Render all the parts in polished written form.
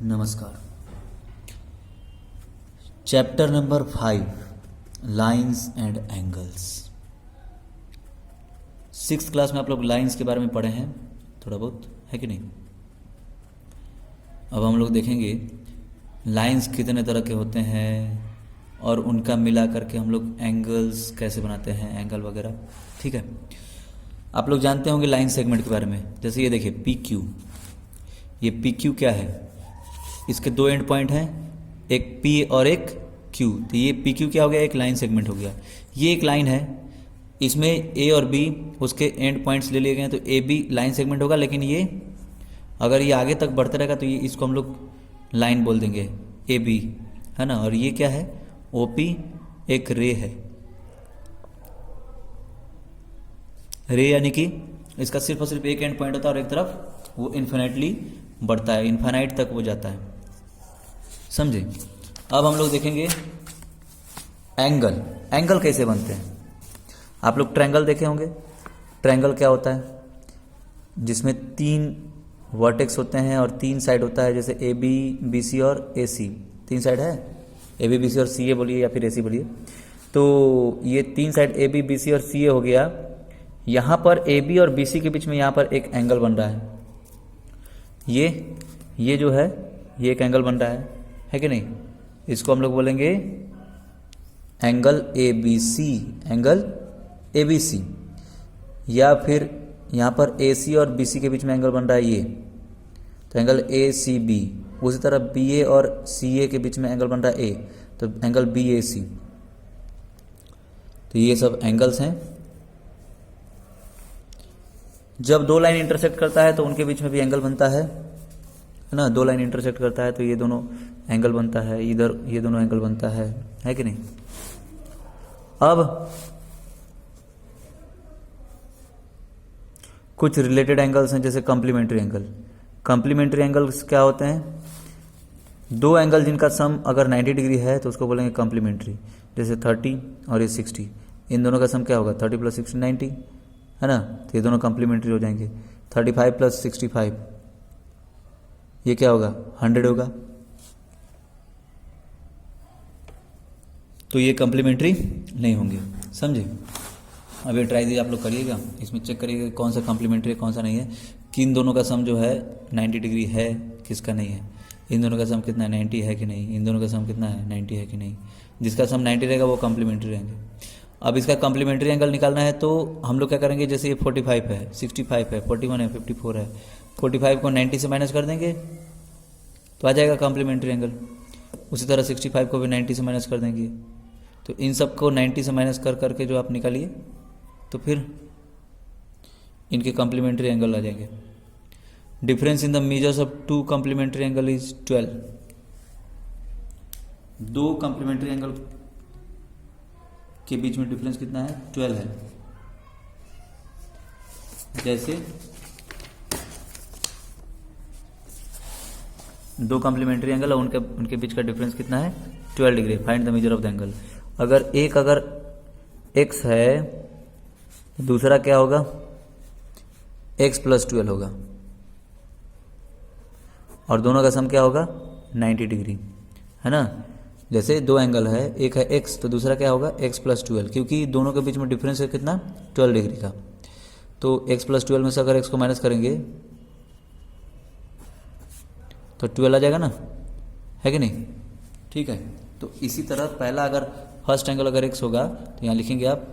नमस्कार। Chapter number 5 lines and angles. Six class में आप लोग लाइंस के बारे में पढ़े हैं थोड़ा बहुत, है कि नहीं। अब हम लोग देखेंगे लाइंस कितने तरह के होते हैं और उनका मिला करके हम लोग एंगल्स कैसे बनाते हैं, एंगल वगैरह। ठीक है, आप लोग जानते होंगे लाइन सेगमेंट के बारे में। जैसे ये देखिए पी क्यू, ये पी क्यू क्या है, इसके दो एंड पॉइंट हैं, एक P और एक Q। तो ये पी क्यू क्या हो गया, एक लाइन सेगमेंट हो गया। ये एक लाइन है, इसमें A और B उसके एंड पॉइंट्स ले लिए गए हैं, तो AB लाइन सेगमेंट होगा। लेकिन ये अगर ये आगे तक बढ़ता रहेगा तो ये इसको हम लोग लाइन बोल देंगे AB, है ना। और ये क्या है, OP एक रे है, रे यानी कि इसका सिर्फ और सिर्फ एक एंड पॉइंट होता है और एक तरफ वो इन्फिनाइटली बढ़ता है, इन्फिनाइट तक वो जाता है, समझे। अब हम लोग देखेंगे एंगल। एंगल कैसे बनते हैं। आप लोग ट्रायंगल देखे होंगे। ट्रायंगल क्या होता है, जिसमें तीन वर्टेक्स होते हैं और तीन साइड होता है, जैसे AB BC और AC। तीन साइड है, AB BC और CA बोलिए या फिर AC बोलिए। तो ये तीन साइड AB BC और CA हो गया। यहाँ पर AB और BC के बीच में यहाँ पर एक एंगल बन रहा है। ये जो है ये एक एंगल बन रहा है कि नहीं। इसको हम लोग बोलेंगे एंगल ABC, एंगल ABC। या फिर यहाँ पर AC और BC के बीच में एंगल बन रहा है ये, तो एंगल ACB। उसी तरह BA और CA के बीच में एंगल बन रहा है A, तो एंगल BAC। तो ये सब एंगल्स हैं। जब दो लाइन इंटरसेक्ट करता है तो उनके बीच में भी एंगल बनता है ना। दो लाइन इंटरसेक्ट करता है तो ये दोनों एंगल बनता है, इधर ये दोनों एंगल बनता है कि नहीं। अब कुछ रिलेटेड एंगल्स हैं, जैसे कॉम्प्लीमेंट्री एंगल। कॉम्प्लीमेंट्री एंगल्स क्या होते हैं, दो एंगल जिनका सम अगर 90 डिग्री है तो उसको बोलेंगे कॉम्प्लीमेंट्री। जैसे 30 और ये 60, इन दोनों का सम क्या होगा, 30 + 60 90, है ना। तो ये दोनों कॉम्प्लीमेंट्री हो जाएंगे। 35 + 65 ये क्या होगा, 100 होगा। तो ये कॉम्प्लीमेंट्री नहीं होंगे, समझे। अब ये ट्राई आप लोग करिएगा, इसमें चेक करिएगा कौन सा कॉम्प्लीमेंट्री है कौन सा नहीं है। किन दोनों का सम जो है 90 डिग्री है, किसका नहीं है। इन दोनों का सम कितना है, 90 है कि नहीं। इन दोनों का सम कितना है, 90 है कि नहीं। जिसका सम 90 रहेगा वो कॉम्प्लीमेंट्री रहेंगे। अब इसका कॉम्प्लीमेंट्री एंगल निकालना है तो हम लोग क्या करेंगे, जैसे ये 45 है, 65 है, 41 है, 54 है। 45 को 90 से माइनस कर देंगे तो आ जाएगा कॉम्प्लीमेंट्री एंगल। उसी तरह 65 को भी 90 से माइनस कर देंगे। तो इन सब को 90 से माइनस कर करके जो आप निकालिए तो फिर इनके कॉम्प्लीमेंट्री एंगल आ जाएंगे। Difference in the measures of two complementary angle is 12। दो कॉम्प्लीमेंट्री एंगल के बीच में डिफरेंस कितना है, 12 है। जैसे दो कॉम्प्लीमेंट्री एंगल और उनके बीच का डिफरेंस कितना है, 12 degree. Find the measure of the angle. अगर x है तो दूसरा क्या होगा, x + 12 होगा। और दोनों का सम क्या होगा, 90 डिग्री, है ना। जैसे दो एंगल है, एक है x तो दूसरा क्या होगा, x + 12, क्योंकि दोनों के बीच में डिफरेंस है कितना, 12 डिग्री का। तो x + 12 में से अगर x को माइनस करेंगे तो 12 आ जाएगा ना, है कि नहीं। ठीक है, तो इसी तरह पहला अगर फर्स्ट एंगल अगर x होगा तो यहाँ लिखेंगे आप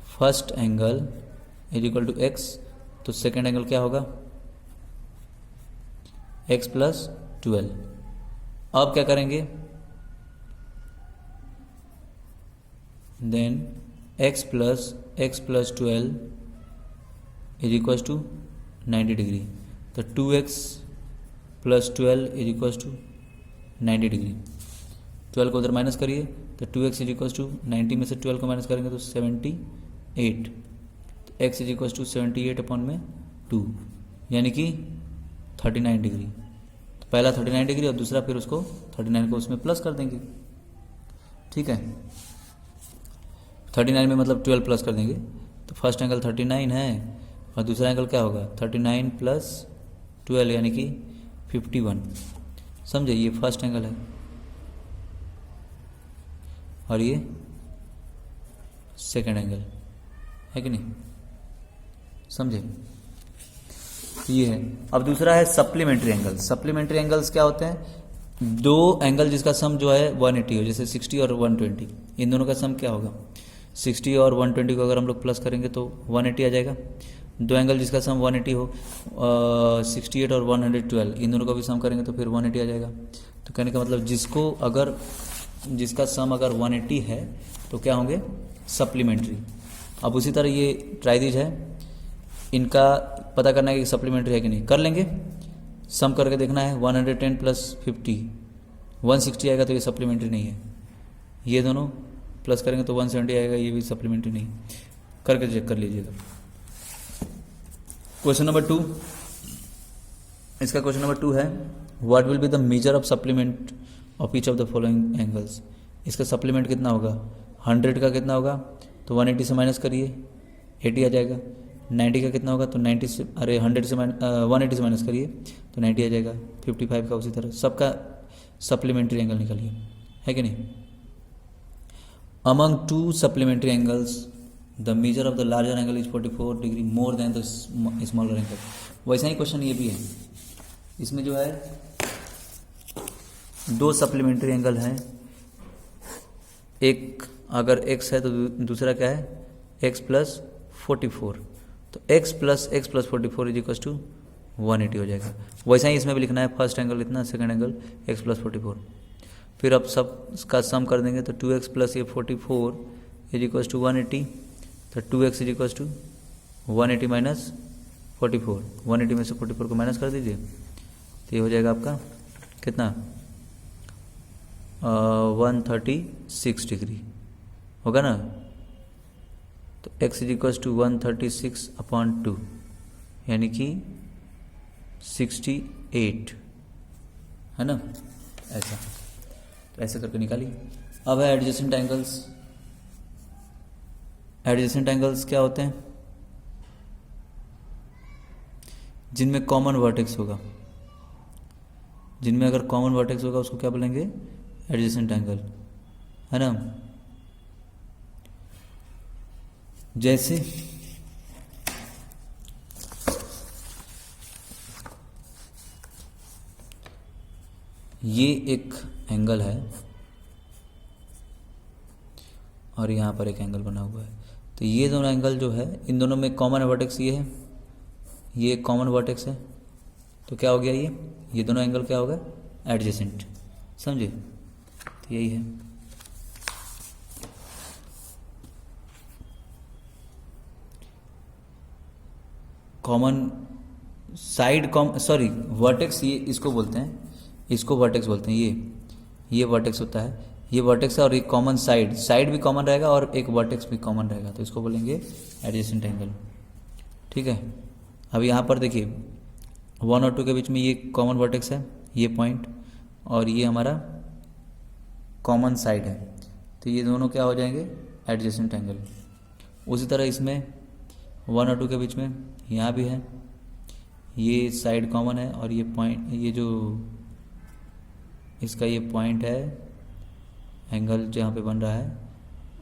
फर्स्ट एंगल = x। तो सेकेंड एंगल क्या होगा, x + 12। अब क्या करेंगे, देन x + 12 = 90 डिग्री। तो 2x + 12 = 90 डिग्री। 12 को उधर माइनस करिए तो 2x = 90 में से 12 को माइनस करेंगे तो 78। तो x = 78/2 यानी कि 39 डिग्री। तो पहला 39 डिग्री और दूसरा फिर उसको 39 को उसमें प्लस कर देंगे। ठीक है, 39 में मतलब 12 प्लस कर देंगे। तो फर्स्ट एंगल 39 है और दूसरा एंगल क्या होगा 39 + 12 यानी कि 51, समझे, ये फर्स्ट एंगल है और ये सेकंड एंगल है कि नहीं, समझे। ये है। अब दूसरा है सप्लीमेंट्री एंगल। सप्लीमेंट्री एंगल्स क्या होते हैं? दो एंगल जिसका सम जो है 180 हो, जैसे 60 और 120, इन दोनों का सम क्या होगा? 60 और 120 को अगर हम लोग प्लस करेंगे तो 180 आ जाएगा। दो एंगल जिसका सम 180 हो, 68 और 112, इन दोनों का भी सम करेंगे तो फिर 180 आ जाएगा। तो कहने का मतलब जिसका सम अगर 180 है तो क्या होंगे? सप्लीमेंट्री। अब उसी तरह ये ट्राइदिज है, इनका पता करना है कि सप्लीमेंट्री है कि नहीं। कर लेंगे, सम करके देखना है। 110 प्लस 50 160 आएगा तो ये सप्लीमेंट्री नहीं है। ये दोनों प्लस करेंगे तो 170 आएगा, ये भी सप्लीमेंट्री नहीं। करके चेक कर लीजिएगा। क्वेश्चन नंबर 2, इसका क्वेश्चन नंबर 2 है what will be the measure of supplement of each of the following angles. इसका सप्लीमेंट कितना होगा? 100 का कितना होगा? तो 180 से माइनस करिए, 80 आ जाएगा। 90 का कितना होगा? तो 100 से माइनस करिए तो 90 आ जाएगा। 55 का उसी तरह, सबका सप्लीमेंट्री एंगल निकालिए, है कि नहीं। Among to supplementary angles the measure of the larger angle is 44 degree more than the smaller angle. वैसा ही क्वेश्चन ये भी है। इसमें जो है दो सप्लीमेंट्री एंगल हैं, एक अगर x है तो दूसरा क्या है? x प्लस 44, तो x plus 44 is equal to 180 हो जाएगा। वैसा ही इसमें भी लिखना है, फर्स्ट एंगल इतना, सेकंड एंगल x प्लस 44। फिर अब सब इसका सम कर देंगे तो 2x प्लस ये 44 इज इक्वल टू 180, तो 2x is equal to 180 minus 44। 180 में से 44 को माइनस कर दीजिए तो ये हो जाएगा आपका कितना? 136 डिग्री होगा ना। तो x इज इक्वल टू 136/2 यानी कि 68 है ना, ऐसा। तो ऐसे करके निकालिए। अब है एडजेसेंट एंगल्स। एडजेसेंट एंगल्स क्या होते हैं? जिनमें कॉमन वर्टेक्स होगा, जिनमें अगर कॉमन वर्टेक्स होगा उसको क्या बोलेंगे? एडजेसेंट एंगल, है ना। जैसे ये एक एंगल है और यहाँ पर एक एंगल बना हुआ है, तो ये दोनों एंगल जो है, इन दोनों में कॉमन वर्टेक्स ये है, ये कॉमन वर्टेक्स है, तो क्या हो गया? ये दोनों एंगल क्या होगा? एडजेसेंट, समझे। तो यही है। कॉमन साइड वर्टेक्स, ये इसको बोलते हैं, इसको वर्टेक्स बोलते हैं। ये वर्टेक्स होता है, ये वर्टेक्स है, और एक कॉमन साइड भी कॉमन रहेगा और एक वर्टेक्स भी कॉमन रहेगा, तो इसको बोलेंगे एडजेसेंट एंगल, ठीक है। अब यहाँ पर देखिए 1 और 2 के बीच में ये कॉमन वर्टेक्स है, ये पॉइंट, और ये हमारा कॉमन साइड है, तो ये दोनों क्या हो जाएंगे? Adjacent angle. उसी तरह इसमें 1 और 2 के बीच में यहाँ भी है, ये साइड कॉमन है और ये पॉइंट, ये जो इसका ये पॉइंट है, एंगल जहाँ पे बन रहा है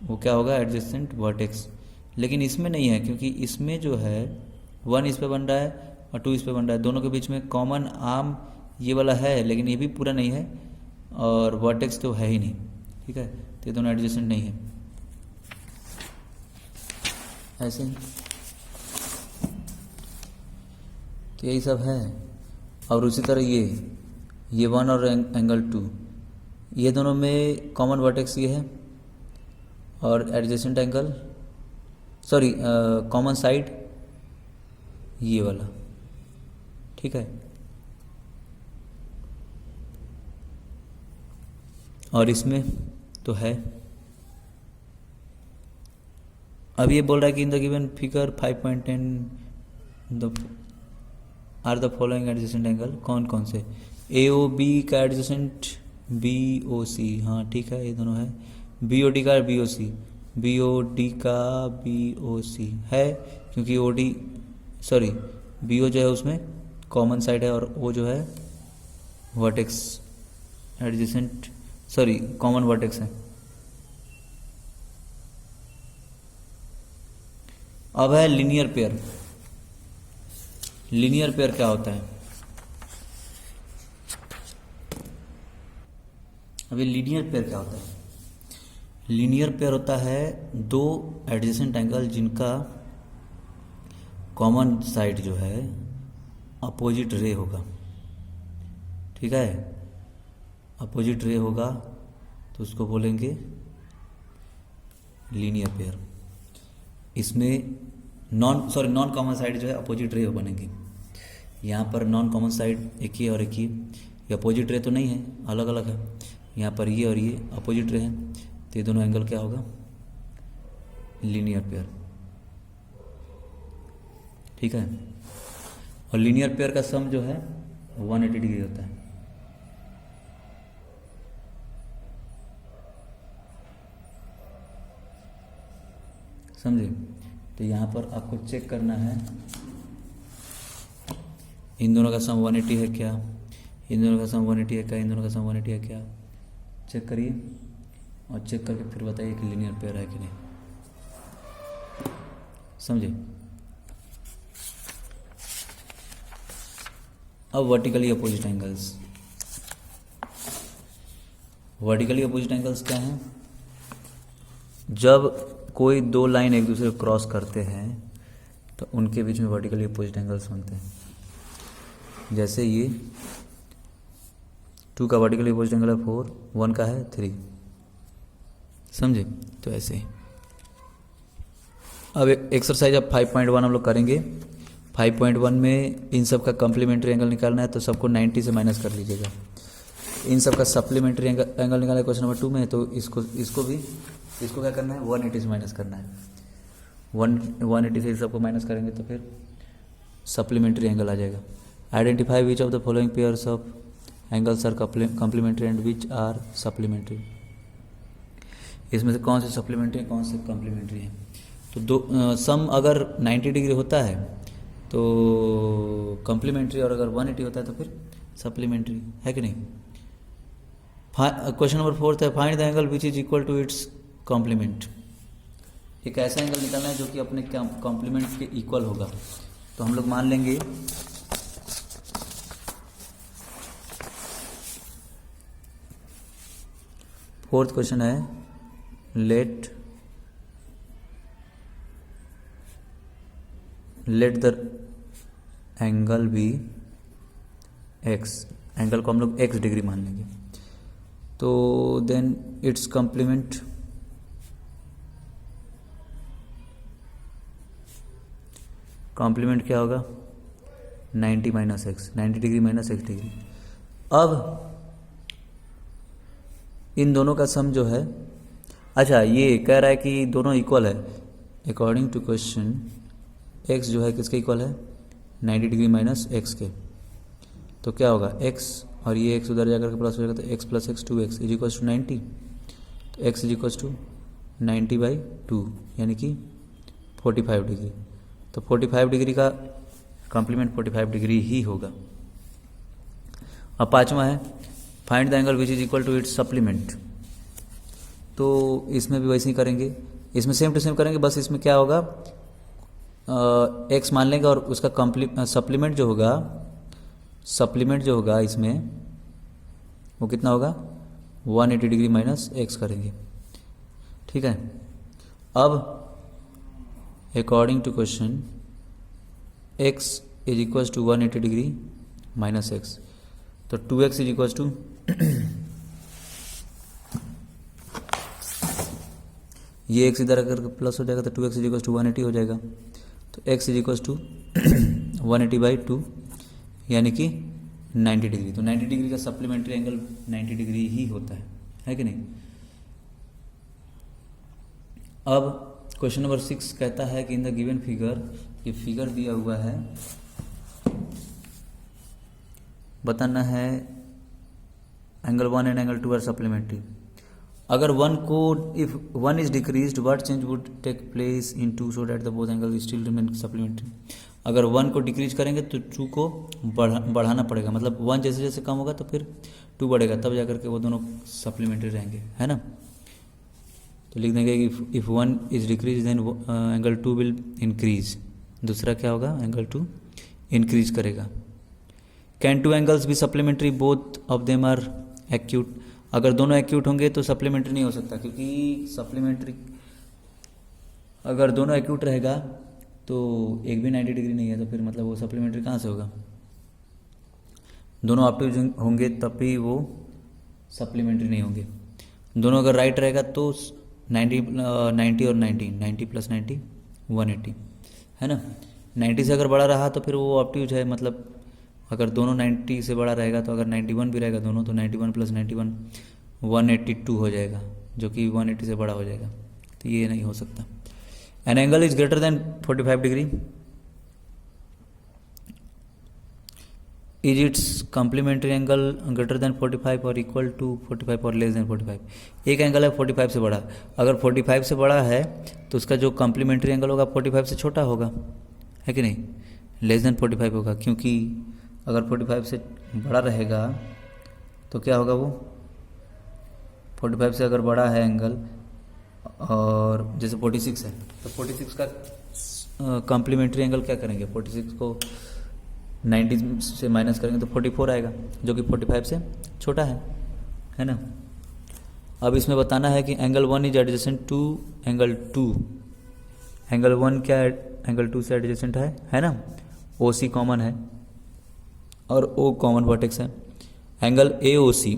वो क्या होगा? Adjacent vertex. लेकिन इसमें नहीं है, क्योंकि इसमें जो है 1 इस पे बन रहा है और 2 इस पे बन रहा है, दोनों के बीच में कॉमन आर्म ये वाला है, लेकिन ये भी पूरा नहीं है और वर्टेक्स तो है ही नहीं, ठीक है। तो ये दोनों एडजेसेंट नहीं है, ऐसे ही। तो यही सब है। और उसी तरह ये 1 और एंगल 2, ये दोनों में कॉमन वर्टेक्स ये है और एडजेसेंट एंगल, कॉमन साइड ये वाला, ठीक है। और इसमें तो है। अब ये बोल रहा है कि in the given figure 5.10 are the following adjacent angle. कौन कौन से? AOB का एडजेसेंट BOC, हाँ ठीक है, ये दोनों है। BOD का BOC, BOD का BOC है, क्योंकि BO जो है उसमें कॉमन साइड है और O जो है vertex adjacent, sorry common vertex है। अब है लीनियर पेयर। लीनियर पेयर क्या होता है? अभी लीनियर पेयर क्या होता है? लीनियर पेयर होता है दो एडजेसेंट एंगल जिनका कॉमन साइड जो है अपोजिट रे होगा। ठीक है, अपोजिट रे होगा तो उसको बोलेंगे लीनियर पेयर। इसमें नॉन कॉमन साइड जो है अपोजिट रे बनेंगे। यहाँ पर नॉन कॉमन साइड एक ही और एक ही, ये अपोजिट रे तो नहीं है, अलग अलग है। यहाँ पर ये और ये अपोजिट रे है, तो ये दोनों एंगल क्या होगा? Linear pair. ठीक है, और लीनियर पेयर का सम जो है 180 डिग्री होता है। समझे? तो यहाँ पर आपको चेक करना है इन दोनों का सम 180 है क्या, इन दोनों का सम 180 है क्या, इन दोनों का सम 180 है क्या। चेक करिए और चेक करके फिर बताइए कि लीनियर पेयर है कि नहीं। समझे? अब vertically opposite angles. Vertically opposite angles क्या हैं? जब कोई दो लाइन एक दूसरे को क्रॉस करते हैं तो उनके बीच में वर्टिकली अपोजिट एंगल्स बनते हैं। जैसे ये 2 का वर्टिकली अपोजिट एंगल है 4, 1 का है 3। समझे? तो ऐसे ही। अब एक्सरसाइज अब 5.1 हम लोग करेंगे। 5.1 में इन सब का कम्प्लीमेंट्री एंगल निकालना है, तो सबको 90 से माइनस कर लीजिएगा। इन सब का सप्लीमेंट्री एंगल निकालना है क्वेश्चन नंबर 2 में, तो इसको क्या करना है? 180 से माइनस करना है। 180 से सबको माइनस करेंगे तो फिर सप्लीमेंट्री एंगल आ जाएगा। Identify which of the following pairs of angles are complementary and which are supplementary. इसमें से कौन से सप्लीमेंट्री है, कौन से कम्प्लीमेंट्री है? तो दो सम अगर 90 डिग्री होता है तो कम्प्लीमेंट्री, और अगर 180 होता है तो फिर सप्लीमेंट्री, है कि नहीं? क्वेश्चन नंबर 4 है, find the angle which is equal to its complement. एक ऐसा एंगल निकालना है जो कि अपने कॉम्प्लीमेंट के इक्वल होगा। तो हम लोग मान लेंगे फोर्थ क्वेश्चन है, let the angle be x. Angle को हम लोग x डिग्री मान लेंगे, तो देन इट्स कॉम्प्लीमेंट क्या होगा? 90 minus x, 90 degree minus x degree. अब इन दोनों का सम जो है, अच्छा ये कह रहा है कि दोनों इक्वल है। अकॉर्डिंग टू क्वेश्चन x जो है किसके इक्वल है? 90 डिग्री माइनस एक्स के। तो क्या होगा? x और ये x उधर जाकर के प्लस हो जाएगा, तो x plus x 2x is equal to 90। तो x इज इक्वल टू 90/2 यानी कि 45 डिग्री। तो 45 डिग्री का कॉम्प्लीमेंट 45 डिग्री ही होगा। अब पांचवा है, find the angle which is equal to its supplement. तो इसमें भी वैसे ही करेंगे, इसमें सेम टू सेम करेंगे, बस इसमें क्या होगा? x मान लेंगे और उसका सप्लीमेंट जो होगा इसमें वो कितना होगा? 180 डिग्री माइनस एक्स करेंगे। ठीक है, अब according to question x is equal to 180 degree minus x, तो 2x इज इक्वल टू ये x इधर अगर प्लस हो जाएगा तो 2x इज इक्वल टू 180 हो जाएगा। तो x इज इक्वल टू 180/2 यानी कि 90 डिग्री। तो 90 डिग्री का सप्लीमेंट्री एंगल 90 डिग्री ही होता है कि नहीं? अब क्वेश्चन नंबर 6 कहता है कि इन द गिवन फिगर, ये फिगर दिया हुआ है, बताना है angle 1 and angle 2 are supplementary. अगर if one is decreased, what change would take place in 2 so that the both angle still remain supplementary. अगर 1 को डिक्रीज करेंगे तो 2 को बढ़ाना पड़ेगा, मतलब 1 जैसे जैसे कम होगा तो फिर 2 बढ़ेगा, तब जाकर के वो दोनों सप्लीमेंट्री रहेंगे, है ना। तो लिख देंगे if 1 is decrease then angle 2 will increase. दूसरा क्या होगा, एंगल 2 इंक्रीज करेगा। कैन 2 एंगल्स भी supplementary both of them are acute. अगर दोनों एक्यूट होंगे तो सप्लीमेंट्री नहीं हो सकता, क्योंकि सप्लीमेंट्री अगर दोनों एक्यूट रहेगा तो एक भी 90 डिग्री नहीं है, तो फिर मतलब वो सप्लीमेंट्री कहाँ से होगा। दोनों ऑप्टिव होंगे तब भी वो सप्लीमेंट्री नहीं होंगे। दोनों अगर राइट रहेगा तो 90 और 90 प्लस 90 180, है ना। 90 से अगर बड़ा रहा तो फिर वो ऑप्टिव है, मतलब अगर दोनों 90 से बड़ा रहेगा तो अगर 91 भी रहेगा दोनों, तो 91 प्लस 91 182 हो जाएगा, जो कि 180 से बड़ा हो जाएगा, तो ये नहीं हो सकता। An angle is greater than 45 degree, is its complementary angle greater than 45 और इक्वल टू 45 और लेस देन 45। एक एंगल है 45 से बड़ा, अगर 45 से बड़ा है तो उसका जो कॉम्प्लीमेंट्री एंगल होगा 45 से छोटा होगा, है कि नहीं, लेस देन 45 होगा, क्योंकि अगर 45 से बड़ा रहेगा तो क्या होगा, वो 45 से अगर बड़ा है एंगल और जैसे 46 है तो 46 का कॉम्प्लीमेंट्री एंगल क्या करेंगे, 46 को 90 से माइनस करेंगे तो 44 आएगा, जो कि 45 से छोटा है ना। अब इसमें बताना है कि angle 1 is adjacent to angle 2। Angle 1 क्या एंगल 2 से एडजेसेंट है ना, OC कॉमन है और O कॉमन वर्टेक्स है। Angle AOC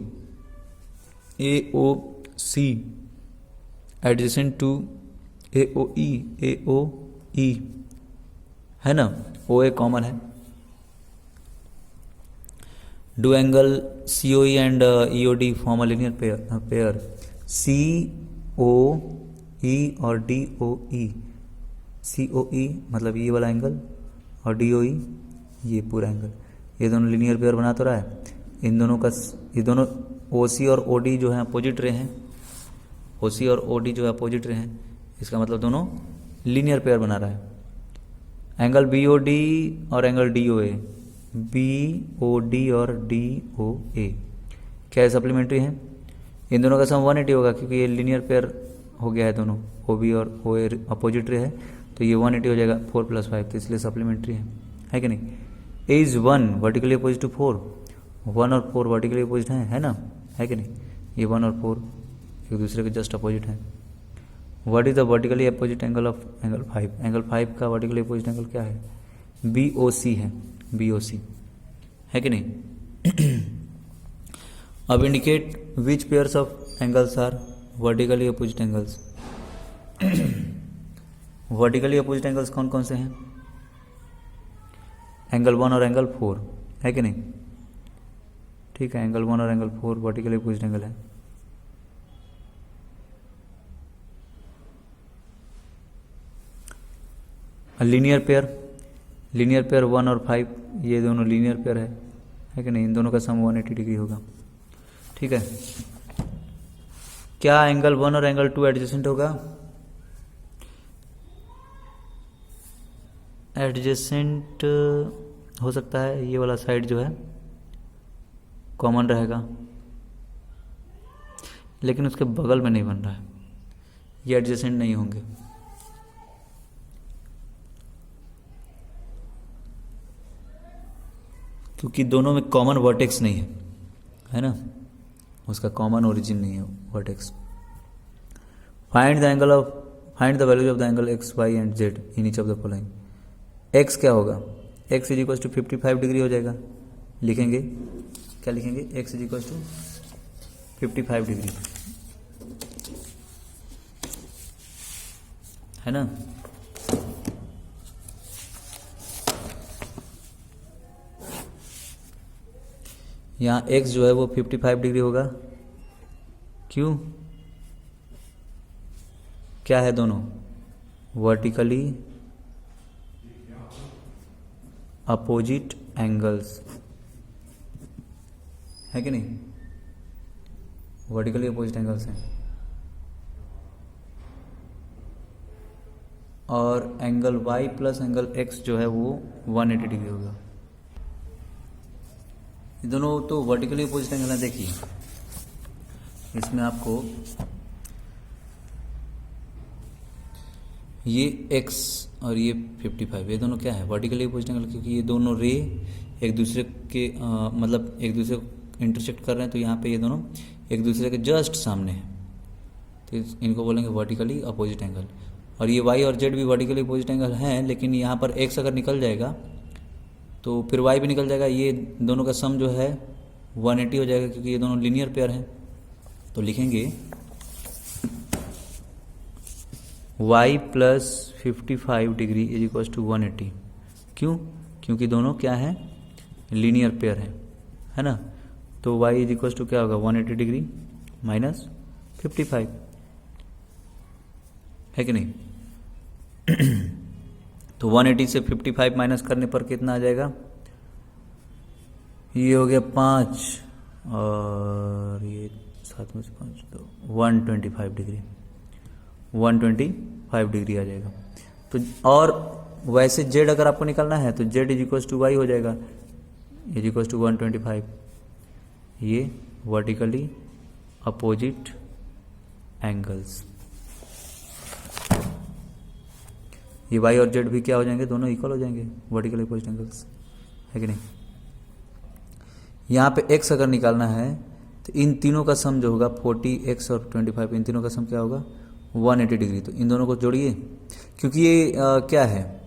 adjacent to AOE है ना, OA कॉमन है। Do angle COE and EOD form a linear pair. COE और DOE, COE मतलब ये वाला एंगल और DOE ये पूरा एंगल, ये दोनों लीनियर पेयर बना तो रहा है। इन दोनों का, ये दोनों OC और OD जो है अपोजिट रे हैं, OC और OD जो है अपोजिट रे हैं, इसका मतलब दोनों लीनियर पेयर बना रहा है। एंगल BOD और एंगल DOA, BOD और DOA क्या है, सप्लीमेंट्री है। इन दोनों का सम 180 होगा, क्योंकि ये लीनियर पेयर हो गया है, दोनों OB और OA अपोजिट रे है, तो ये 180 हो जाएगा 4 + 5, तो इसलिए सप्लीमेंट्री है कि नहीं। A is 1 vertically opposite to 4, 1 और 4 वर्टिकली अपोजिट है ना, है कि नहीं। ये 1 और 4 एक दूसरे के जस्ट अपोजिट हैं। What is the vertically opposite angle of angle 5। Angle 5 का वर्टिकली अपोजिट एंगल क्या है, BOC है, BOC है कि नहीं। अब indicate which pairs of angles are vertically opposite angles. Vertically opposite angles कौन कौन से हैं, एंगल 1 और एंगल 4 है कि नहीं। ठीक है, एंगल 1 और एंगल 4 वर्टिकली अपोजिट एंगल है। लीनियर पेयर 1 और 5, ये दोनों लीनियर पेयर है कि नहीं, इन दोनों का सम 180 डिग्री होगा। ठीक है, क्या एंगल 1 और एंगल 2 एडजेसेंट होगा, एडजेसेंट हो सकता है, ये वाला साइड जो है कॉमन रहेगा, लेकिन उसके बगल में नहीं बन रहा है, ये एडजेसेंट नहीं होंगे। क्योंकि दोनों में कॉमन वर्टेक्स नहीं है ना, उसका कॉमन ओरिजिन नहीं है vertex. Find the values of the angle x, y and z in each of the following. x क्या होगा, x is equal to 55 degree हो जाएगा, लिखेंगे क्या लिखेंगे, x is equal to 55 degree, है ना। यहाँ x जो है वो 55 डिग्री होगा, क्यों, क्या है दोनों वर्टिकली अपोजिट एंगल्स, है कि नहीं, वर्टिकली अपोजिट एंगल्स हैं। और angle y plus angle x जो है वो 180 डिग्री होगा। ये दोनों तो वर्टिकली अपोजिट एंगल है। देखिए इसमें आपको ये x और ये 55, ये दोनों क्या है, वर्टिकली अपोजिट एंगल, क्योंकि ये दोनों रे एक दूसरे के मतलब एक दूसरे को इंटरसेक्ट कर रहे हैं, तो यहाँ पे ये दोनों एक दूसरे के जस्ट सामने हैं, तो इनको बोलेंगे वर्टिकली अपोजिट एंगल। और ये y और z भी वर्टिकली अपोजिट एंगल हैं, लेकिन यहाँ पर x अगर निकल जाएगा तो फिर y भी निकल जाएगा, ये दोनों का सम जो है 180 हो जाएगा, क्योंकि ये दोनों लीनियर पेयर हैं। तो लिखेंगे y plus 55 degree is equal to 180। क्यों? क्योंकि दोनों क्या है, लीनियर पेयर है ना। तो y इज इक्वल टू क्या होगा, 180 डिग्री माइनस 55, है कि नहीं। तो 180 से 55 माइनस करने पर कितना आ जाएगा, ये हो गया 5 और ये 7 में से 5 तो 125 डिग्री, 125 डिग्री आ जाएगा। तो और वैसे z अगर आपको निकालना है तो z is equal to y हो जाएगा, इज इक्वल टू 125। ये वर्टिकली अपोजिट एंगल्स, ये y और z भी क्या हो जाएंगे, दोनों इक्वल हो जाएंगे, वर्टिकली अपोजिट एंगल्स, है कि नहीं। यहाँ पे x अगर निकालना है तो इन तीनों का सम जो होगा 40x और 25, इन तीनों का सम क्या होगा 180 डिग्री। तो इन दोनों को जोड़िए, क्योंकि ये क्या है,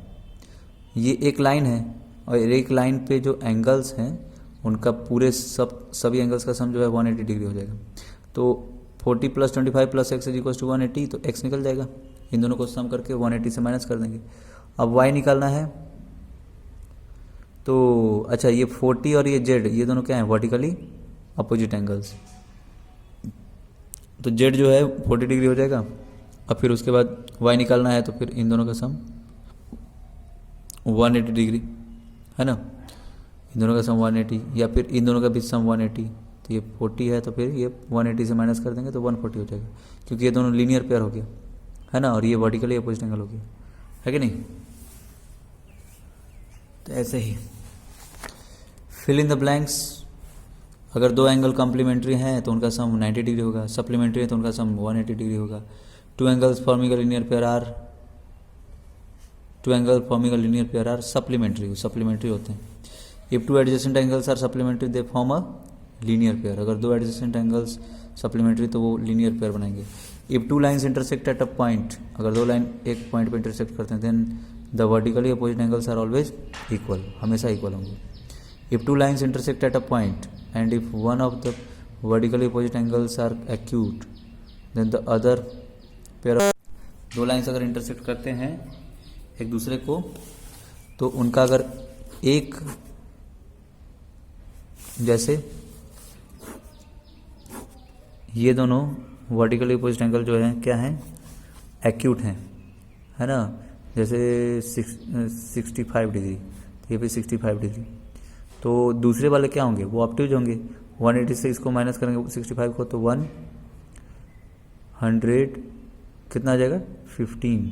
ये एक लाइन है और एक लाइन पे जो एंगल्स हैं उनका पूरे सभी एंगल्स का सम जो है 180 डिग्री हो जाएगा। तो 40 plus 25 plus x is equal to 180, तो x निकल जाएगा, इन दोनों को सम करके 180 से माइनस कर देंगे। अब y निकालना है तो अच्छा, ये 40 और ये z ये दोनों क्या है, वर्टिकली अपोजिट एंगल्स, तो z जो है 40 डिग्री हो जाएगा। अब फिर उसके बाद y निकालना है तो फिर इन दोनों का सम 180 डिग्री, है ना, इन दोनों का सम 180, या फिर इन दोनों का भी सम 180। तो ये 40 है तो फिर ये 180 से माइनस कर देंगे तो 140 हो जाएगा, क्योंकि ये दोनों लीनियर पेयर हो गया, है ना, और ये वर्टिकली अपोजिट एंगल हो गया, है कि नहीं। तो ऐसे ही फिल इन द ब्लैंक्स। अगर दो एंगल कॉम्प्लीमेंट्री हैं तो उनका सम 90 डिग्री होगा, सप्लीमेंट्री है तो उनका सम 180 डिग्री होगा। Two angles forming a linear pair are, two angle forming a linear pair are supplementary होते हैं। If two adjacent angles are supplementary they form a linear pair. अगर दो एडजेसेंट एंगल्स सप्लीमेंट्री तो वो linear pair बनाएंगे। If two lines intersect at a point, अगर दो line एक पॉइंट पे इंटरसेक्ट करते हैं then the vertically opposite angles are always equal, हमेशा इक्वल होंगे। If two lines intersect at a point and if one of the vertically opposite angles are acute then the other pair of, दो lines अगर intersect करते हैं एक दूसरे को तो उनका अगर एक, जैसे ये दोनों वर्टिकली अपोजिट एंगल जो है क्या है, एक्यूट हैं, है ना, जैसे 65 डिग्री, ये भी 65 डिग्री। तो दूसरे वाले क्या होंगे, वो ऑब्ट्यूज होंगे। 180 से इसको माइनस करेंगे 65 को तो 100 कितना आ जाएगा 15,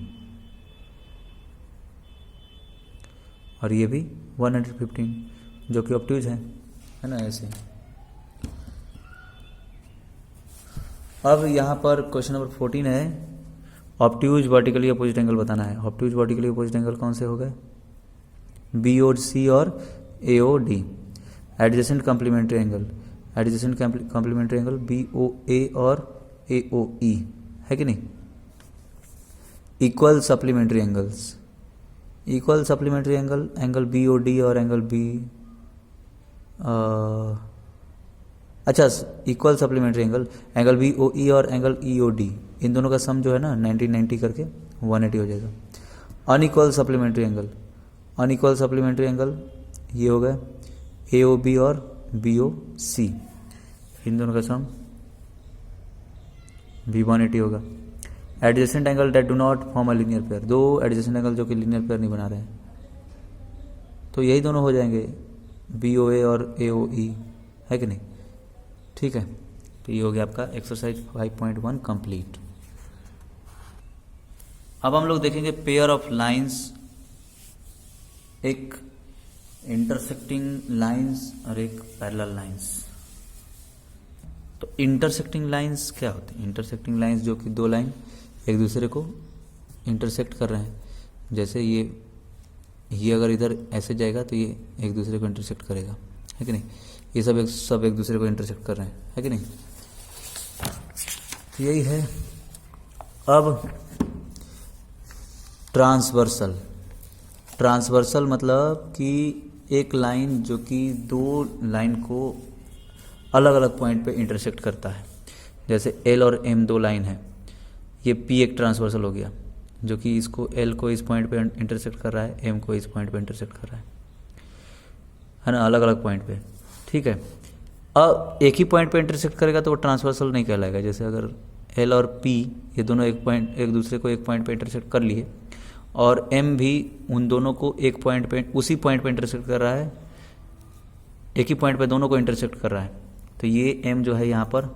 और ये भी 115 जो कि ऑब्ट्यूज है ना, ऐसे। अब यहाँ पर क्वेश्चन नंबर 14 है, ऑब्ट्यूज वर्टिकली अपोजिट एंगल बताना है। ऑब्ट्यूज वर्टिकली अपोजिट एंगल कौन से हो गए, BOC और AOD। Adjacent complementary angle, adjacent complementary angle BOA और AOE, है कि नहीं। Equal supplementary angles, equal supplementary angle, angle BOD और एंगल अच्छा equal supplementary angle, angle BOE और एंगल EOD, इन दोनों का सम जो है ना 90 करके 180 हो जाएगा। Unequal supplementary angle, unequal supplementary angle ये हो गया AOB और BOC, इन दोनों का सम भी 180 होगा। Adjacent angle that do not form a linear pair, दो एडजेसेंट एंगल जो कि लीनियर पेयर नहीं बना रहे हैं तो यही दोनों हो जाएंगे BOA और AOE, है कि नहीं। ठीक है, तो ये हो गया आपका एक्सरसाइज 5.1 कंप्लीट। अब हम लोग देखेंगे पेयर ऑफ लाइंस, एक इंटरसेक्टिंग लाइंस और एक पैरेलल लाइंस। तो इंटरसेक्टिंग लाइंस क्या होते हैं? इंटरसेक्टिंग लाइंस जो कि दो लाइन एक दूसरे को इंटरसेक्ट कर रहे हैं, जैसे ये अगर इधर ऐसे जाएगा तो ये एक दूसरे को इंटरसेक्ट करेगा, है कि नहीं? ये सब एक दूसरे को इंटरसेक्ट कर रहे हैं, है कि नहीं? तो यही है। अब ट्रांसवर्सल मतलब कि एक लाइन जो कि दो लाइन को अलग अलग पॉइंट पे इंटरसेक्ट करता है। जैसे L और M दो लाइन है, ये P एक ट्रांसवर्सल हो गया जो कि इसको L को इस पॉइंट पे इंटरसेक्ट कर रहा है, M को इस पॉइंट पे इंटरसेक्ट कर रहा है ना, अलग अलग पॉइंट पे, ठीक है। अब एक ही पॉइंट पे इंटरसेक्ट करेगा तो वो ट्रांसवर्सल नहीं कहलाएगा। जैसे अगर L और P ये दोनों एक दूसरे को एक पॉइंट पे इंटरसेक्ट कर लिए और M भी उन दोनों को एक पॉइंट पे उसी पॉइंट पे इंटरसेक्ट कर रहा है, एक ही पॉइंट पे दोनों को इंटरसेक्ट कर रहा है, तो ये M जो है यहाँ पर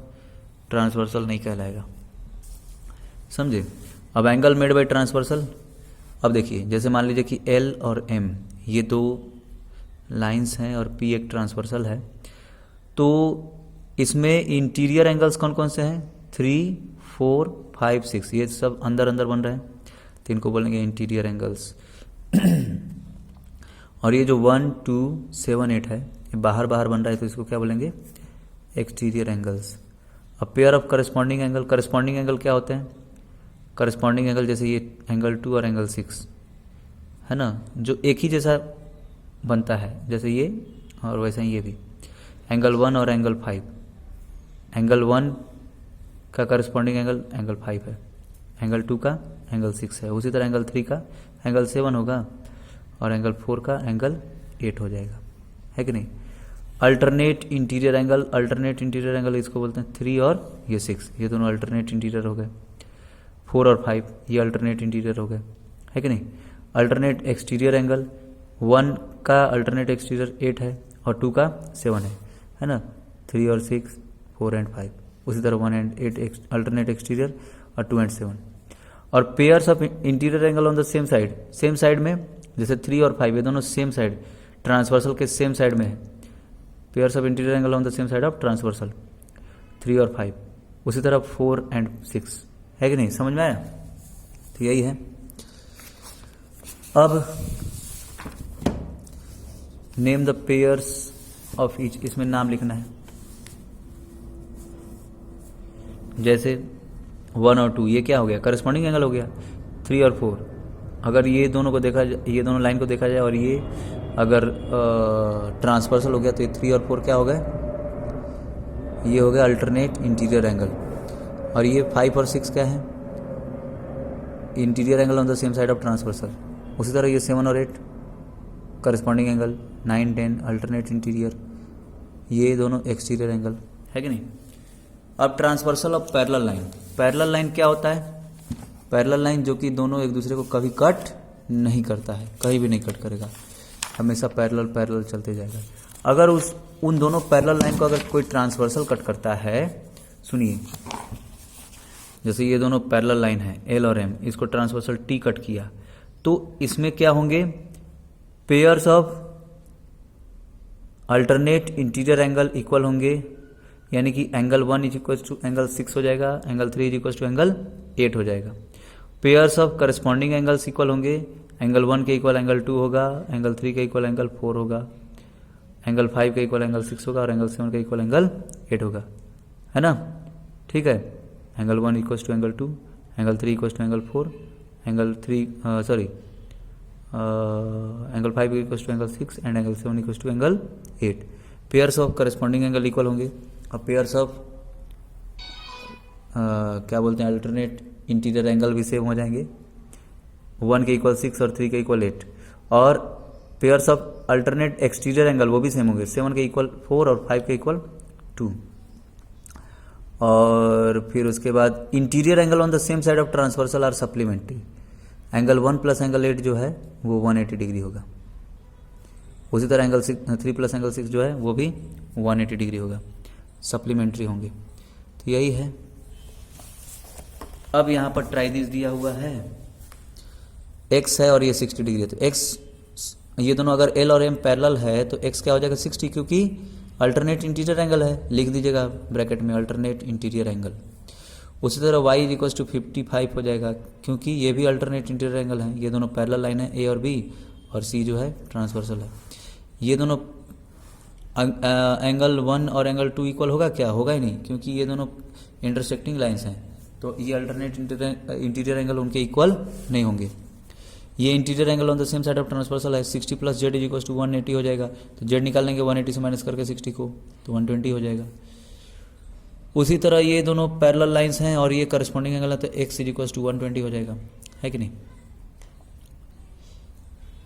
ट्रांसवर्सल नहीं कहलाएगा, समझे? अब एंगल मेड बाय ट्रांसवर्सल, अब देखिए जैसे मान लीजिए कि L और M ये दो लाइंस हैं और P एक ट्रांसवर्सल है, तो इसमें इंटीरियर एंगल्स कौन कौन से हैं? 3, 4, 5, 6, ये सब अंदर अंदर बन रहे हैं, तो इनको बोलेंगे इंटीरियर एंगल्स। और ये जो 1, 2, 7, 8 है ये बाहर बाहर बन रहा है, तो इसको क्या बोलेंगे? Exterior angles. अब पेयर ऑफ करस्पॉन्डिंग एंगल क्या होते हैं? करस्पॉन्डिंग एंगल जैसे ये एंगल 2 और एंगल 6 है ना, जो एक ही जैसा बनता है, जैसे ये और वैसे ही ये भी। एंगल 1 और एंगल 5, एंगल 1 का करस्पॉन्डिंग एंगल 5 है, एंगल 2 का एंगल 6 है, उसी तरह एंगल 3 का एंगल 7 होगा और एंगल 4 का एंगल 8 हो जाएगा, है कि नहीं? अल्टरनेट इंटीरियर एंगल इसको बोलते हैं 3 और ये 6, ये दोनों अल्टरनेट इंटीरियर हो गए। 4 और 5 ये अल्टरनेट इंटीरियर हो गए, है कि नहीं? अल्टरनेट एक्सटीरियर एंगल 1 का अल्टरनेट एक्सटीरियर 8 है और 2 का 7 है ना? 3 और 6, 4 एंड 5, उसी तरह 1 एंड 8 अल्टरनेट एक्सटीरियर और 2 एंड 7। और pairs of interior angle on the same side में, जैसे 3 और 5 ये दोनों सेम साइड ट्रांसवर्सल के सेम साइड में है। Pairs of interior angle on the same side of transversal 3 और 5, उसी तरह 4 एंड 6, है कि नहीं? समझ में आया? तो यही है। अब name the pairs of each, इसमें नाम लिखना है। जैसे 1 और 2 ये क्या हो गया? करस्पॉन्डिंग एंगल हो गया। 3 और 4 अगर ये दोनों को देखा जाए, ये दोनों लाइन को देखा जाए और ये अगर ट्रांसवर्सल हो गया तो ये 3 और 4 क्या हो गए? ये हो गया अल्टरनेट इंटीरियर एंगल। और ये 5 और 6 क्या है? Interior angle on the same side of transversal. उसी तरह ये 7 और 8 करस्पॉन्डिंग एंगल, 9, 10 अल्टरनेट इंटीरियर, ये दोनों एक्सटीरियर एंगल, है कि नहीं? अब ट्रांसवर्सल ऑफ पैरेलल लाइन क्या होता है? पैरेलल लाइन जो कि दोनों एक दूसरे को कभी कट नहीं करता है, कहीं भी नहीं कट करेगा, हमेशा पैरेलल चलते जाएगा। अगर उन दोनों पैरेलल लाइन को अगर कोई ट्रांसवर्सल कट करता है, सुनिए, जैसे ये दोनों पैरेलल लाइन है L और M, इसको ट्रांसवर्सल T कट किया, तो इसमें क्या होंगे? Pairs of alternate interior angle equal होंगे, यानी कि angle 1 is equal to angle 6 हो जाएगा, angle 3 is equal to angle 8 हो जाएगा। Pairs of corresponding angles equal होंगे, एंगल 1 के इक्वल एंगल 2 होगा, एंगल 3 के इक्वल एंगल 4 होगा, एंगल 5 के इक्वल एंगल 6 होगा और एंगल 7 के इक्वल एंगल 8 होगा, है ना? ठीक है। Angle 1 equal to angle 2, angle 3 equal to angle 4, angle 5 equal to angle 6 and angle 7 equal to angle 8। Pairs of corresponding angle equal होंगे। अब पेयर्स ऑफ क्या बोलते हैं, अल्टरनेट इंटीरियर एंगल भी सेम हो जाएंगे, 1 के इक्वल 6 और 3 के इक्वल 8। और pairs of alternate exterior angle वो भी सेम होंगे, 7 के इक्वल 4 और 5 के इक्वल 2। और फिर उसके बाद interior angle on the same side of transversal are supplementary. Angle 1 plus angle 8 जो है वो 180 डिग्री होगा। उसी तरह एंगल 3 प्लस एंगल 6 जो है वो भी 180 डिग्री होगा, सप्लीमेंट्री होंगे। तो यही है। अब यहाँ पर ट्राइदिस दिया हुआ है, एक्स है और ये 60 डिग्री है, तो एक्स, ये दोनों अगर एल और एम पैरेलल है तो एक्स क्या हो जाएगा 60, क्योंकि अल्टरनेट इंटीरियर एंगल है, लिख दीजिएगा ब्रैकेट में अल्टरनेट इंटीरियर एंगल। उसी तरह y इक्वल टू 55 हो जाएगा, क्योंकि ये भी अल्टरनेट इंटीरियर एंगल है, ये दोनों पैरेलल लाइन है ए और बी, और सी जो है ट्रांसवर्सल है। ये दोनों एंगल 1 और एंगल 2 इक्वल होगा क्या? होगा ही नहीं, क्योंकि ये दोनों इंटरसेक्टिंग लाइंस हैं, तो ये अल्टरनेट इंटीरियर एंगल उनके इक्वल नहीं होंगे। ये interior angle on the same side of transversal है, 60 plus z is equal to 180 हो जाएगा, तो जेड निकाल लेंगे 180 से माइनस करके 60 को, तो 120 हो जाएगा। उसी तरह ये दोनों पैरेलल लाइंस हैं और ये करस्पॉन्डिंग एंगल है, तो एक्स इज इक्वल टू 120 हो जाएगा, है कि नहीं।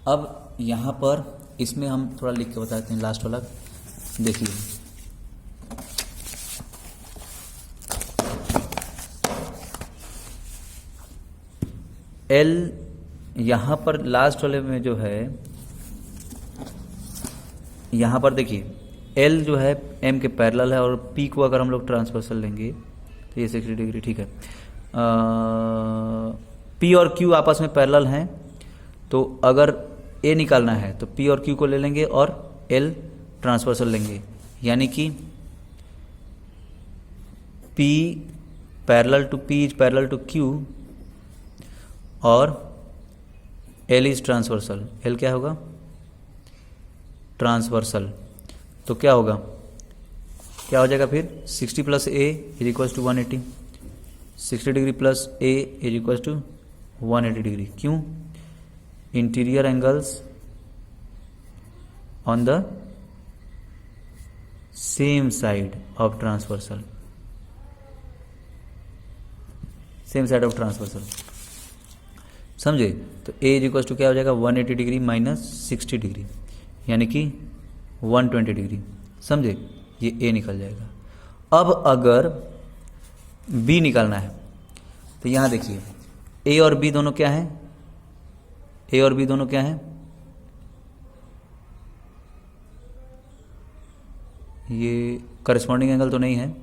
अब यहाँ पर इसमें हम थोड़ा लिख के बताते हैं लास्ट वाला, देखिए एल यहाँ पर लास्ट वाले में जो है, यहाँ पर देखिए एल जो है एम के पैरेलल है, और पी को अगर हम लोग ट्रांसवर्सल लेंगे तो ये 60 डिग्री, ठीक है। पी और क्यू आपस में पैरेलल हैं, तो अगर ए निकालना है तो पी और क्यू को ले लेंगे और एल ट्रांसवर्सल लेंगे, यानी कि P parallel to P is parallel to Q और एल इज ट्रांसवर्सल। एल क्या होगा? ट्रांसवर्सल। तो क्या होगा, क्या हो जाएगा फिर? 60 plus A is equal to 180, 60 degree plus A is equal to 180 degree. क्यों? Interior angles on the same side of transversal, same side of transversal, समझे। तो ए इज इक्वल टू क्या हो जाएगा? 180 डिग्री माइनस 60 डिग्री, यानी कि 120 डिग्री, समझे। ये ए निकल जाएगा। अब अगर बी निकालना है तो यहाँ देखिए ए और बी दोनों क्या हैं? ए और बी दोनों क्या हैं? ये करस्पॉन्डिंग एंगल तो नहीं है,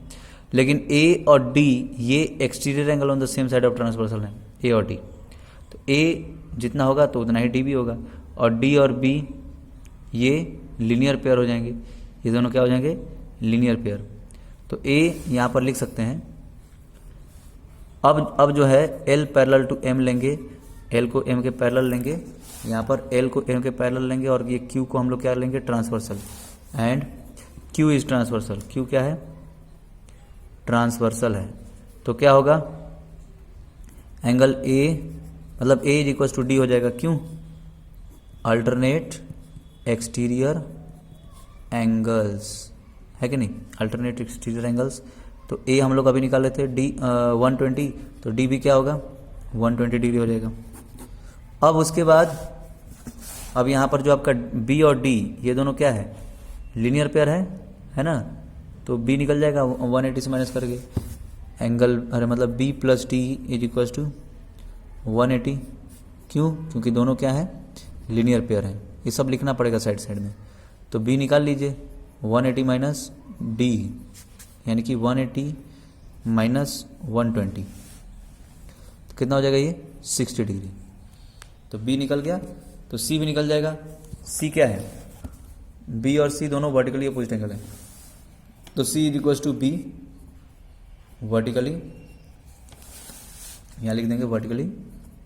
लेकिन ए और डी ये exterior angle on the same side of transversal है, ए और डी। तो ए जितना होगा तो उतना ही डी भी होगा, और डी और बी ये लीनियर पेयर हो जाएंगे, ये दोनों क्या हो जाएंगे? Linear pair. तो ए यहाँ पर लिख सकते हैं। अब जो है एल पैरेलल टू एम लेंगे, एल को एम के पैरेलल लेंगे, यहाँ पर एल को एम के पैरेलल लेंगे, और ये क्यू को हम लोग क्या लेंगे? Transversal. And Q is transversal. Q क्या है? ट्रांसवर्सल है। तो क्या होगा? एंगल ए मतलब ए इज इक्वल टू डी हो जाएगा। क्यों? अल्टरनेट एक्सटीरियर एंगल्स, है कि नहीं? Alternate exterior angles. तो ए हम लोग अभी निकाले थे डी 120, तो डी भी क्या होगा? 120 डिग्री हो जाएगा। अब उसके बाद अब यहाँ पर जो आपका बी और डी ये दोनों क्या है? लीनियर पेयर है ना। तो बी निकल जाएगा 180 से माइनस करके, एंगल अरे मतलब B plus D is equal to 180। क्यों? क्योंकि दोनों क्या है? लीनियर पेयर हैं। ये सब लिखना पड़ेगा साइड साइड में। तो बी निकाल लीजिए 180 माइनस डी, यानी कि 180 माइनस 120, तो कितना हो जाएगा ये? 60 डिग्री। तो बी निकल गया, तो सी भी निकल जाएगा। सी क्या है? बी और सी दोनों वर्टिकली अपोजिट एंगल है, तो C is equal to B vertically, यहाँ लिख देंगे वर्टिकली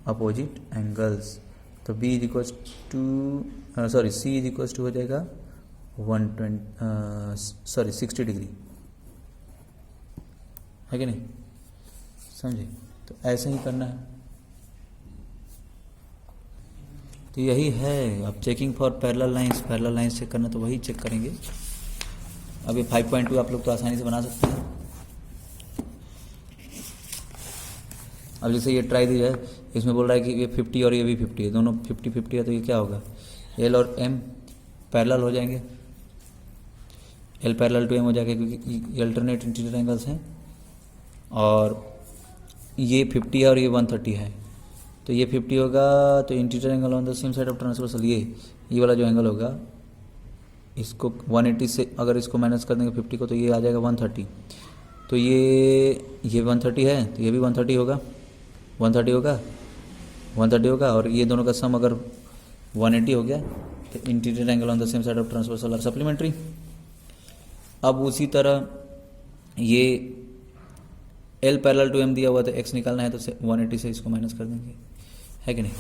अपोजिट एंगल्स। तो B is equal to sorry C is equal to हो जाएगा 60 डिग्री, है कि नहीं? समझे। तो ऐसे ही करना है। तो यही है। अब checking for parallel lines check करना, तो वही चेक करेंगे। अब ये 5.2 आप लोग तो आसानी से बना सकते हैं। अब जैसे ये ट्राई दी जाए, इसमें बोल रहा है कि ये 50 और ये भी 50 है, दोनों 50-50 है, तो ये क्या होगा? एल और एम पैरेलल हो जाएंगे, एल पैरेलल टू एम हो जाएगा, क्योंकि ये अल्टरनेट इंटीरियर एंगल्स हैं, और ये 50 है और ये 130 है, तो ये 50 होगा, तो interior angle on the same side of transversal ये वाला जो एंगल होगा, इसको 180 से अगर इसको माइनस कर देंगे 50 को, तो ये आ जाएगा 130। तो ये 130 है, तो ये भी 130 होगा, 130 होगा, 130 होगा, और ये दोनों का सम अगर 180 हो गया तो interior angle on the same side of transversal are supplementary. अब उसी तरह ये L पैरेलल टू M दिया हुआ, तो x निकालना है तो 180 से इसको माइनस कर देंगे, है कि नहीं।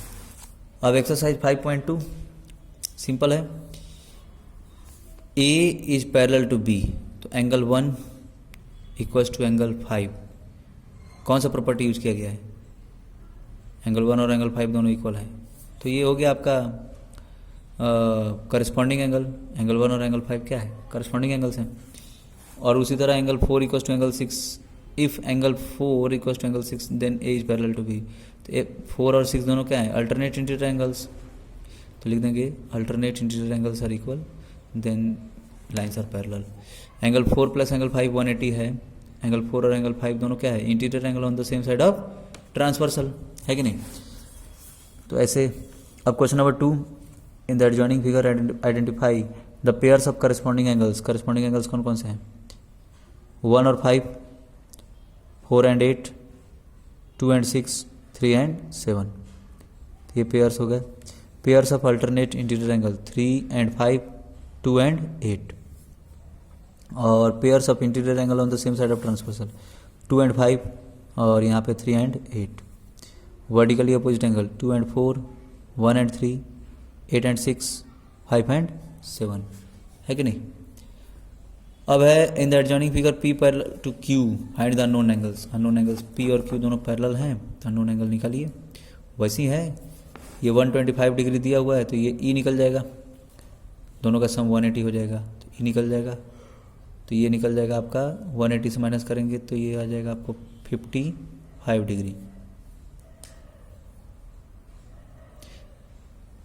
अब एक्सरसाइज 5.2 सिंपल है। A is parallel to B, तो एंगल 1 इक्वल्स टू एंगल 5, कौन सा प्रॉपर्टी यूज किया गया है, एंगल 1 और एंगल 5 दोनों इक्वल है, तो ये हो गया आपका करस्पॉन्डिंग एंगल। एंगल 1 और एंगल 5 क्या है, करस्पॉन्डिंग एंगल्स हैं। और उसी तरह angle 4 equals to angle 6, if angle 4 equals to angle 6 then A is parallel to B। तो 4 और 6 दोनों क्या है, अल्टरनेट इंटीरियर एंगल्स, तो लिख देंगे alternate interior angles are equal then lines are parallel. Angle 4 plus angle 5 180 है, एंगल 4 और एंगल 5 दोनों क्या है, interior angle on the same side of transversal, है कि नहीं। तो ऐसे अब question number 2, in the adjoining figure identify the pairs of corresponding angles. Corresponding angles कौन कौन से हैं, 1 और 5, 4 एंड 8, 2 एंड 6, 3 एंड 7, ये पेयर्स हो गए। Pairs of alternate interior angle 3 and 5, 2 and 8, और pairs of interior angle on the same side of transversal 2 and 5, और यहाँ पे 3 and 8। Vertically opposite angle 2 and 4, 1 and 3, 8 and 6, 5 and 7, है कि नहीं। अब है in the adjoining figure P parallel to Q find the unknown angles. Unknown angles P और Q दोनों पैरेलल हैं, तो अननोन एंगल निकालिए। वैसे ही है, ये 125 डिग्री दिया हुआ है, तो ये E निकल जाएगा, दोनों का सम 180 हो जाएगा, तो E निकल जाएगा, तो ये निकल जाएगा आपका 180 से माइनस करेंगे तो ये आ जाएगा आपको 55 डिग्री।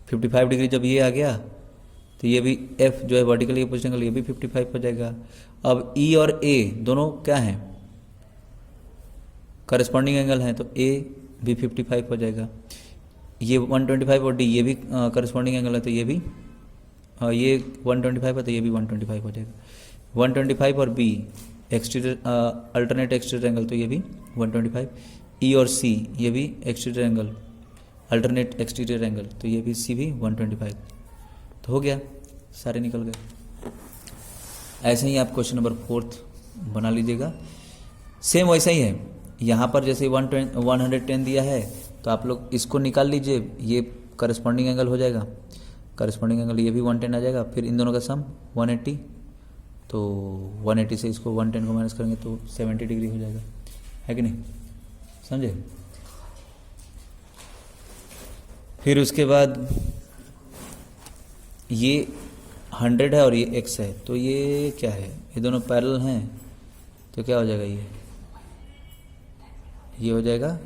55 डिग्री जब ये आ गया तो ये भी F जो है वर्टिकली अपोजिट एंगल, ये भी 55 हो जाएगा। अब E और A दोनों क्या हैं, करस्पॉन्डिंग एंगल हैं, तो A भी 55 हो जाएगा। ये 125 और D ये भी करस्पॉन्डिंग एंगल है, तो ये भी ये 125 है, तो ये भी 125 हो जाएगा। 125 और B exterior alternate exterior angle, तो ये भी 125। E और C ये भी exterior angle alternate exterior angle, तो ये भी C भी 125, तो हो गया, सारे निकल गए। ऐसे ही आप क्वेश्चन नंबर 4 बना लीजिएगा, सेम वैसा ही है। यहाँ पर जैसे 110 दिया है, तो आप लोग इसको निकाल लीजिए, ये करस्पॉन्डिंग एंगल हो जाएगा, करस्पॉन्डिंग एंगल ये भी 110 आ जाएगा, फिर इन दोनों का सम 180, तो 180 से इसको 110 को माइनस करेंगे तो 70 डिग्री हो जाएगा, है कि नहीं, समझे। फिर उसके बाद ये 100 है और ये x है, तो ये क्या है, ये दोनों पैरेलल हैं, तो क्या हो जाएगा, ये हो जाएगा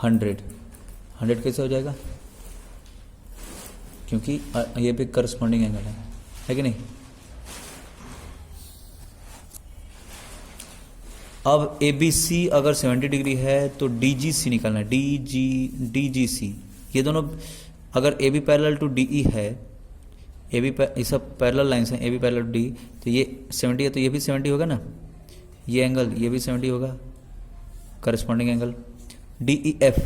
100 कैसे हो जाएगा, क्योंकि ये भी करस्पॉन्डिंग एंगल है कि नहीं। अब ABC अगर 70 डिग्री है तो DGC निकालना है, DGC, ये दोनों अगर AB पैरेलल टू DE है, ये सब पैरेलल लाइंस हैं, AB पैरेलल टू DE, तो ये 70 है, तो ये भी 70 होगा ना, ये एंगल ये भी 70 होगा, करस्पॉन्डिंग एंगल। DEF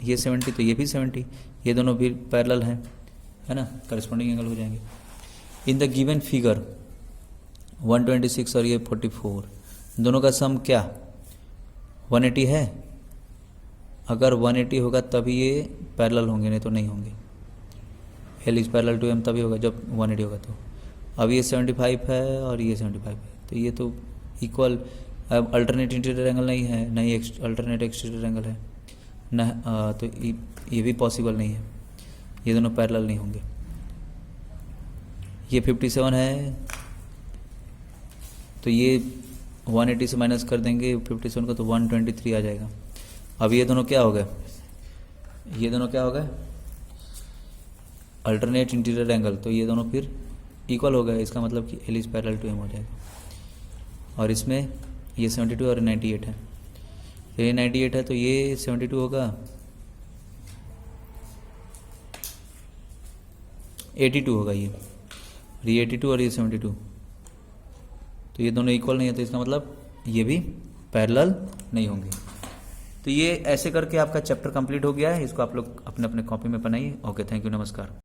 ये 70, तो ये भी 70, ये दोनों भी पैरेलल हैं, है ना, करस्पॉन्डिंग एंगल हो जाएंगे। इन द गिवन फिगर 126 और ये 44, दोनों का सम क्या 180 है, अगर 180 होगा तभी ये पैरेलल होंगे, नहीं तो नहीं होंगे। L is parallel to M तभी होगा जब 180 होगा। तो अब ये 75 है और ये 75 है, तो ये तो इक्वल। अब अल्टरनेट इंटीरियर एंगल नहीं है, नहीं अल्टरनेट एक्सटीरियर एंगल है न, तो ये भी पॉसिबल नहीं है, ये दोनों पैरेलल नहीं होंगे। ये 57 है, तो ये 180 से माइनस कर देंगे 57 को, तो 123 आ जाएगा। अब ये दोनों क्या हो गए, ये दोनों क्या हो गए, अल्टरनेट इंटीरियर एंगल, तो ये दोनों फिर इक्वल हो गए, इसका मतलब कि L is parallel to M हो जाएगा। और इसमें ये 72 और 98 है, तो ये 98 है, तो ये 72 होगा, 82 होगा ये 82 और ये 72, तो ये दोनों इक्वल नहीं है, तो इसका मतलब ये भी पैरेलल नहीं होंगे। तो ये ऐसे करके आपका चैप्टर कंप्लीट हो गया है। इसको आप लोग अपने अपने कॉपी में बनाइए। ओके, थैंक यू, नमस्कार।